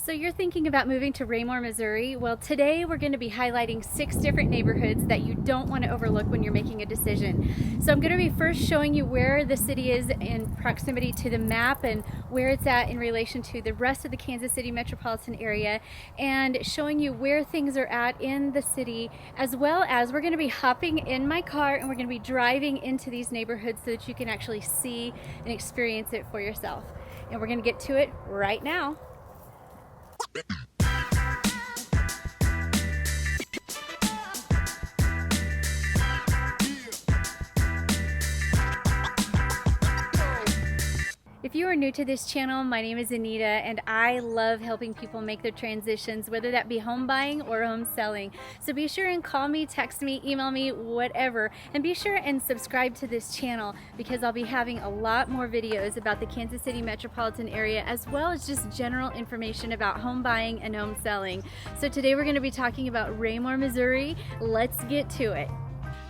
So you're thinking about moving to Raymore, Missouri? Well, today we're going to be highlighting 6 different neighborhoods that you don't want to overlook when you're making a decision. So I'm going to be first showing you where the city is in proximity to the map and where it's at in relation to the rest of the Kansas City metropolitan area, and showing you where things are at in the city, as well as we're going to be hopping in my car and we're going to be driving into these neighborhoods so that you can actually see and experience it for yourself. And we're going to get to it right now. If you are new to this channel, my name is Anita and I love helping people make their transitions, whether that be home buying or home selling. So be sure and call me, text me, email me, whatever. And be sure and subscribe to this channel because I'll be having a lot more videos about the Kansas City metropolitan area, as well as just general information about home buying and home selling. So today we're going to be talking about Raymore, Missouri. Let's get to it.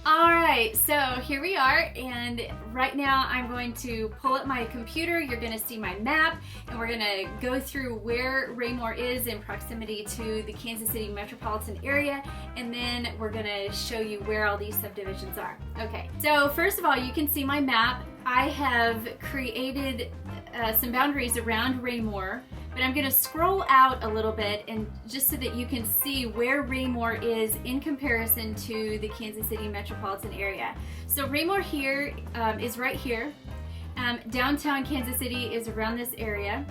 Alright, so here we are, and right now I'm going to pull up my computer. You're going to see my map, and we're going to go through where Raymore is in proximity to the Kansas City metropolitan area, and then we're going to show you where all these subdivisions are. Okay, so first of all, you can see my map. I have created some boundaries around Raymore, but I'm going to scroll out a little bit and just so that you can see where Raymore is in comparison to the Kansas City metropolitan area. So Raymore here is right here. Downtown Kansas City is around this area,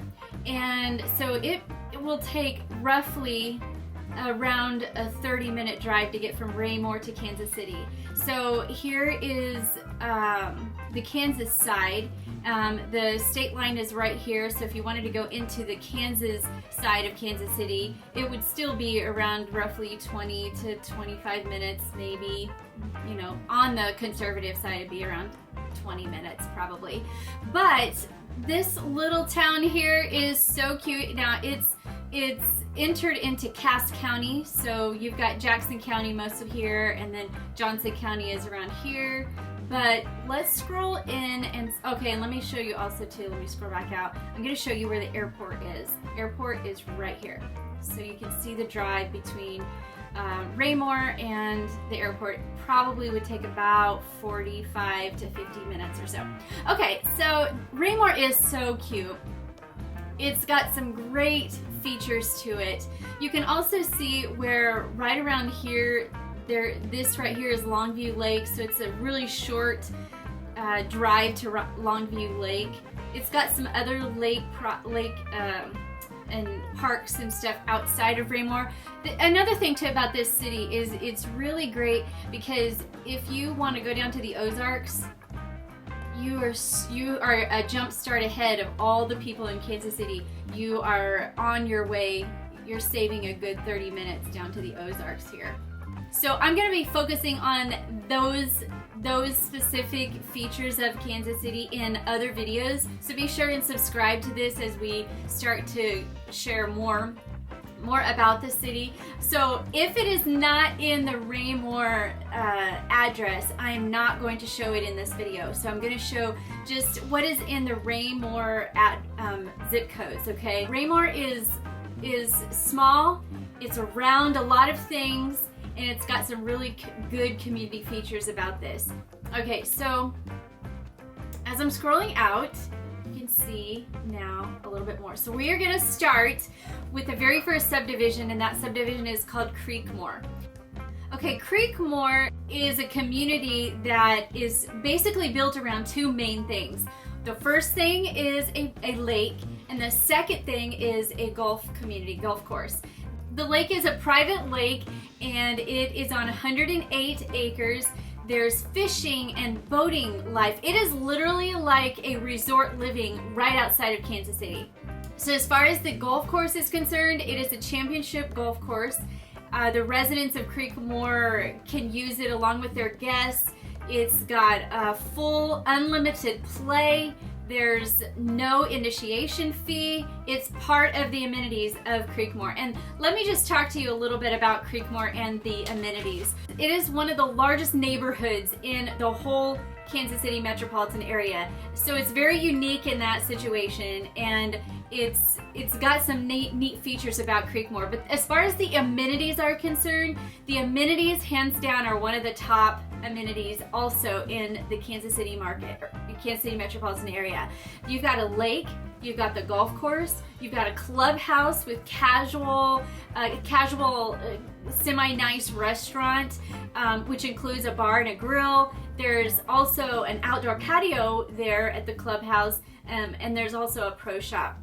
and so it will take roughly around a 30-minute drive to get from Raymore to Kansas City. So here is the Kansas side. The state line is right here, so if you wanted to go into the Kansas side of Kansas City, it would still be around roughly 20 to 25 minutes, maybe. You know, on the conservative side it'd be around 20 minutes probably. But this little town here is so cute. Now it's entered into Cass County, so you've got Jackson County most of here, and then Johnson County is around here. But let's scroll in and, okay, and let me show you also too, let me scroll back out. I'm gonna show you where the airport is. Airport is right here. So you can see the drive between Raymore and the airport probably would take about 45 to 50 minutes or so. Okay, so Raymore is so cute. It's got some great features to it. You can also see where right around here, this right here is Longview Lake, so it's a really short drive to Longview Lake. It's got some other lake and parks and stuff outside of Raymore. Another thing too about this city is it's really great because if you want to go down to the Ozarks, you are a jump start ahead of all the people in Kansas City. You are on your way. You're saving a good 30 minutes down to the Ozarks here. So I'm going to be focusing on those specific features of Kansas City in other videos. So be sure and subscribe to this as we start to share more about the city. So if it is not in the Raymore address, I am not going to show it in this video. So I'm going to show just what is in the Raymore zip codes. Okay, Raymore is small. It's around a lot of things, and it's got some really good community features about this. Okay, so as I'm scrolling out, you can see now a little bit more. So we are going to start with the very first subdivision, and that subdivision is called Creekmore. Okay, Creekmore is a community that is basically built around 2 main things. The first thing is a lake, and the second thing is a golf course. The lake is a private lake, and it is on 108 acres. There's fishing and boating life. It is literally like a resort living right outside of Kansas City. So as far as the golf course is concerned, it is a championship golf course. The residents of Creekmore can use it along with their guests. It's got a full unlimited play. There's no initiation fee. It's part of the amenities of Creekmore. And let me just talk to you a little bit about Creekmore and the amenities. It is one of the largest neighborhoods in the whole Kansas City metropolitan area. So it's very unique in that situation, and it's got some neat features about Creekmore. But as far as the amenities are concerned, the amenities hands down are one of the top amenities also in the Kansas City market, or Kansas City metropolitan area. You've got a lake, you've got the golf course, you've got a clubhouse with casual semi-nice restaurant, which includes a bar and a grill. There's also an outdoor patio there at the clubhouse, and there's also a pro shop.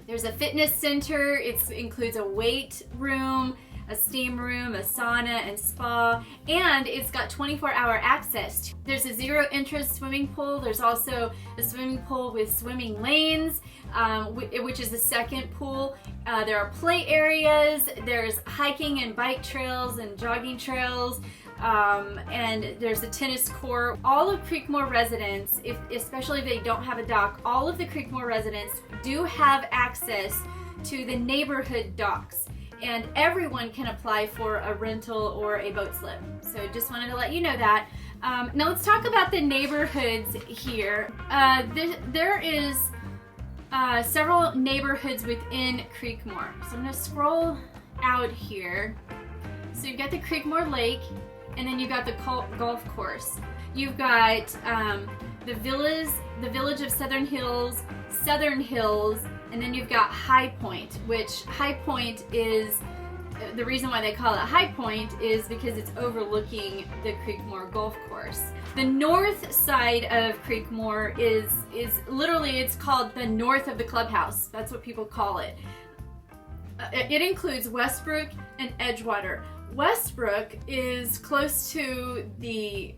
There's a fitness center. It includes a weight room, a steam room, a sauna and spa, and it's got 24-hour access. There's a zero interest swimming pool. There's also a swimming pool with swimming lanes, which is the second pool. There are play areas. There's hiking and bike trails and jogging trails. And there's a tennis court. All of Creekmore residents, especially if they don't have a dock, all of the Creekmore residents do have access to the neighborhood docks, and everyone can apply for a rental or a boat slip. So just wanted to let you know that. Now let's talk about the neighborhoods here. There is several neighborhoods within Creekmore. So I'm going to scroll out here. So you've got the Creekmore Lake, and then you've got the golf course. You've got the village of Southern Hills, and then you've got High Point, which High Point is, the reason why they call it High Point is because it's overlooking the Creekmore golf course. The north side of Creekmore is literally, it's called the north of the clubhouse. That's what people call it. It includes Westbrook and Edgewater. Westbrook is close to the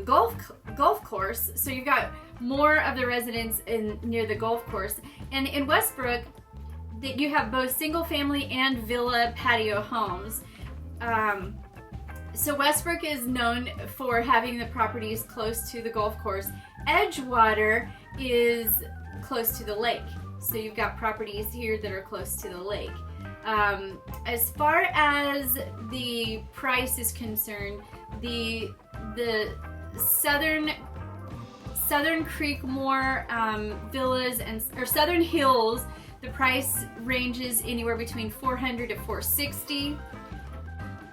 golf course, so you've got more of the residents near the golf course. And in Westbrook, you have both single family and villa patio homes. So Westbrook is known for having the properties close to the golf course. Edgewater is close to the lake, so you've got properties here that are close to the lake. As far as the price is concerned, the Southern Creekmore villas or Southern Hills, the price ranges anywhere between $400 to $460.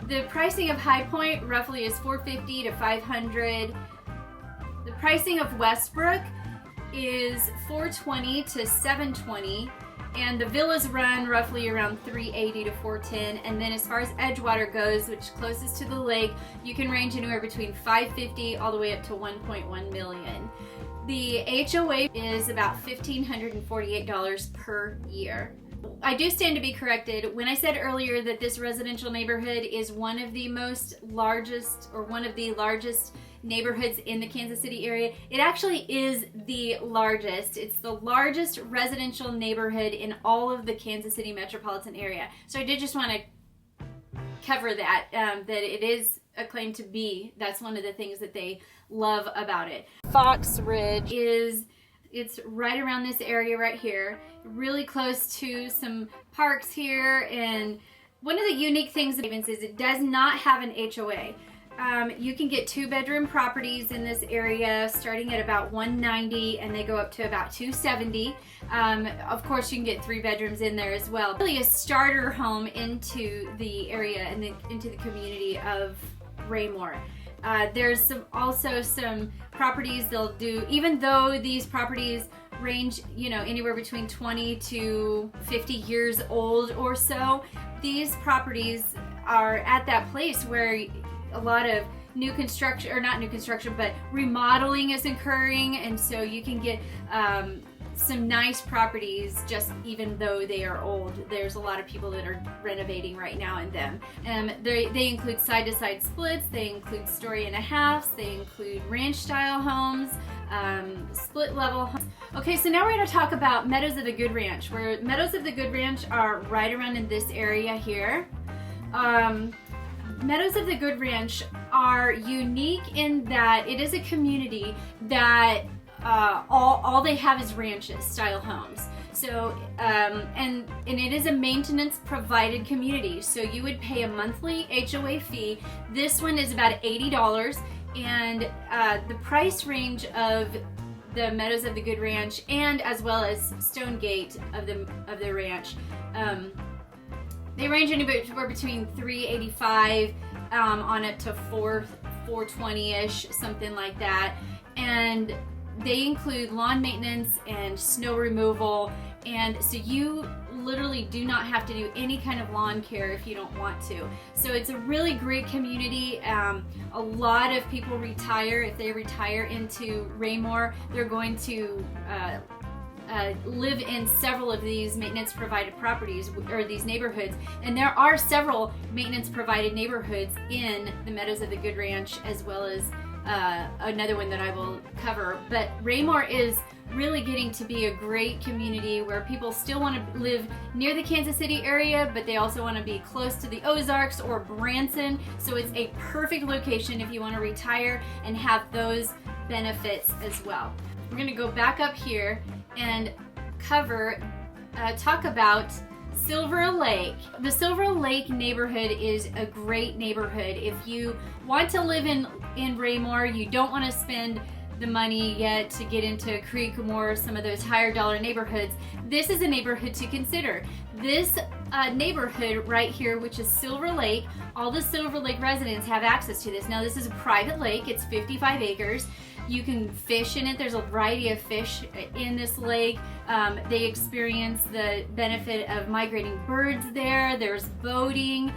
The pricing of High Point roughly is $450 to $500. The pricing of Westbrook is $420 to $720. And the villas run roughly around $380 to $410. And then as far as Edgewater goes, which is closest to the lake, you can range anywhere between $550 all the way up to $1.1 million. The HOA is about $1,548 per year. I do stand to be corrected. When I said earlier that this residential neighborhood is one of the largest neighborhoods in the Kansas City area, it actually is the largest. It's the largest residential neighborhood in all of the Kansas City metropolitan area. So I did just want to cover that, that it is a claim to be. That's one of the things that they love about it. Fox Ridge it's right around this area right here, really close to some parks here. And one of the unique things is it does not have an HOA. You can get 2-bedroom properties in this area starting at about $190, and they go up to about $270. Of course, you can get 3 bedrooms in there as well. Really a starter home into the area and into the community of Raymore. There's also some properties they'll do, even though these properties range, anywhere between 20 to 50 years old or so, these properties are at that place where a lot of new construction, or not new construction, but remodeling is occurring, and so you can get some nice properties just even though they are old. There's a lot of people that are renovating right now in them. They include side-to-side splits, they include story and a halves, they include ranch-style homes, split-level homes. Okay, so now we're going to talk about Meadows of the Good Ranch, where Meadows of the Good Ranch are right around in this area here. Meadows of the Good Ranch are unique in that it is a community that all they have is ranches style homes. So and it is a maintenance provided community, so you would pay a monthly HOA fee. This one is about $80, and the price range of the Meadows of the Good Ranch, and as well as Stonegate of the ranch. They range anywhere between $385 on up to $420-ish, something like that. And they include lawn maintenance and snow removal, and so you literally do not have to do any kind of lawn care if you don't want to. So it's a really great community. A lot of people retire. If they retire into Raymore, they're going to live in several of these maintenance provided properties, or these neighborhoods, and there are several maintenance provided neighborhoods in the Meadows of the Good Ranch, as well as another one that I will cover. But Raymore is really getting to be a great community where people still want to live near the Kansas City area, but they also want to be close to the Ozarks or Branson. So it's a perfect location if you want to retire and have those benefits as well. We're going to go back up here and talk about Silver Lake. The Silver Lake neighborhood is a great neighborhood. If you want to live in Raymore, you don't want to spend the money yet to get into Creekmore, some of those higher dollar neighborhoods, this is a neighborhood to consider. This neighborhood right here, which is Silver Lake, all the Silver Lake residents have access to this. Now this is a private lake, it's 55 acres. You can fish in it. There's a variety of fish in this lake. They experience the benefit of migrating birds there. There's boating.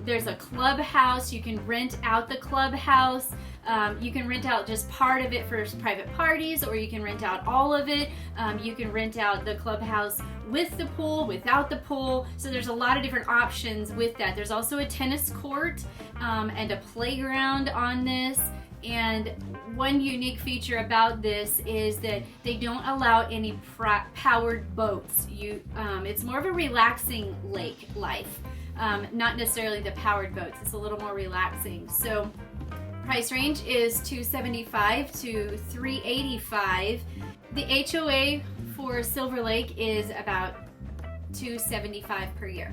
There's a clubhouse. You can rent out the clubhouse. You can rent out just part of it for private parties, or you can rent out all of it. You can rent out the clubhouse with the pool, without the pool. So there's a lot of different options with that. There's also a tennis court and a playground on this. And one unique feature about this is that they don't allow any powered boats. It's more of a relaxing lake life, not necessarily the powered boats. It's a little more relaxing. So price range is $275 to $385. The HOA for Silver Lake is about $275 per year.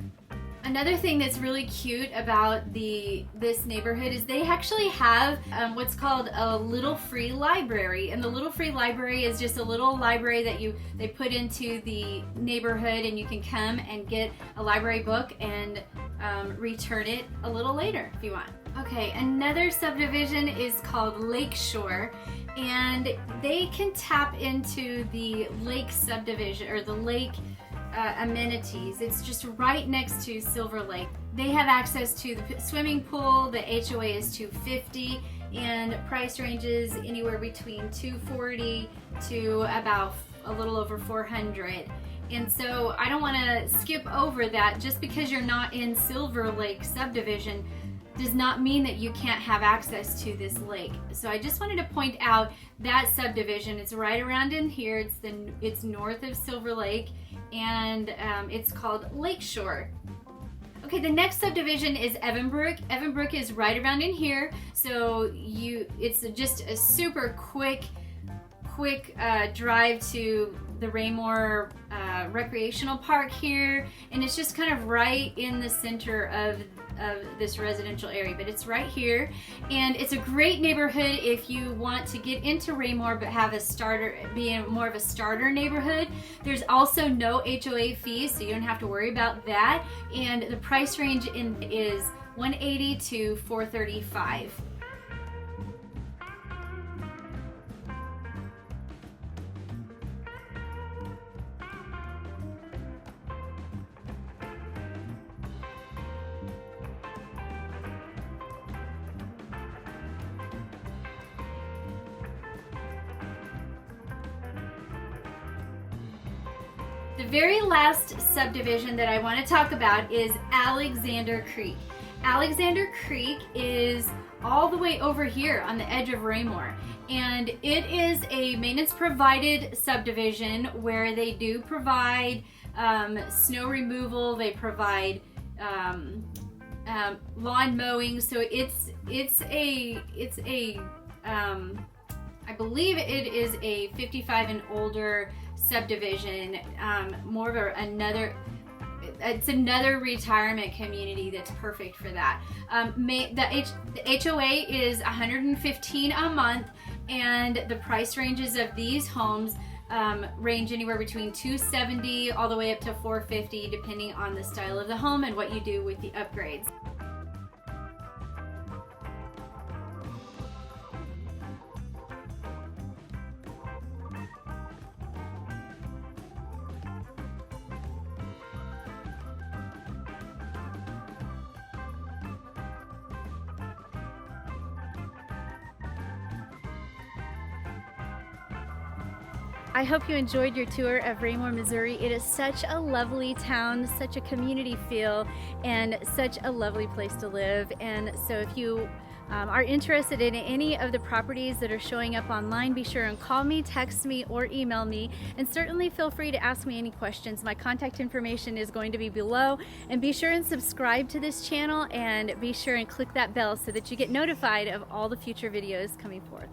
Another thing that's really cute about this neighborhood is they actually have what's called a little free library, and the little free library is just a little library that they put into the neighborhood, and you can come and get a library book and return it a little later if you want. Okay, another subdivision is called Lakeshore, and they can tap into the lake subdivision, or the lake amenities. It's just right next to Silver Lake. They have access to the swimming pool. The HOA is $250, and price ranges anywhere between $240 to about a little over $400. And so I don't want to skip over that. Just because you're not in Silver Lake subdivision does not mean that you can't have access to this lake. So I just wanted to point out that subdivision. It's right around in here. It's north of Silver Lake, and it's called Lakeshore. Okay, the next subdivision is Evanburg. Evanburg is right around in here. So it's just a super quick drive to the Raymore recreational park here, and it's just kind of right in the center of this residential area, but it's right here, and it's a great neighborhood if you want to get into Raymore but have be more of a starter neighborhood. There's also no HOA fees, so you don't have to worry about that, and the price range is $180 to $435. The very last subdivision that I want to talk about is Alexander Creek. Alexander Creek is all the way over here on the edge of Raymore, and it is a maintenance provided subdivision where they do provide snow removal. They provide lawn mowing. So I believe it is a 55 and older subdivision, more of it's another retirement community that's perfect for that. The HOA is $115 a month, And the price ranges of these homes range anywhere between $270 all the way up to $450, depending on the style of the home and what you do with the upgrades. I hope you enjoyed your tour of Raymore, Missouri. It is such a lovely town, such a community feel, and such a lovely place to live. And so if you are interested in any of the properties that are showing up online, be sure and call me, text me, or email me. And certainly feel free to ask me any questions. My contact information is going to be below. And be sure and subscribe to this channel, and be sure and click that bell so that you get notified of all the future videos coming forth.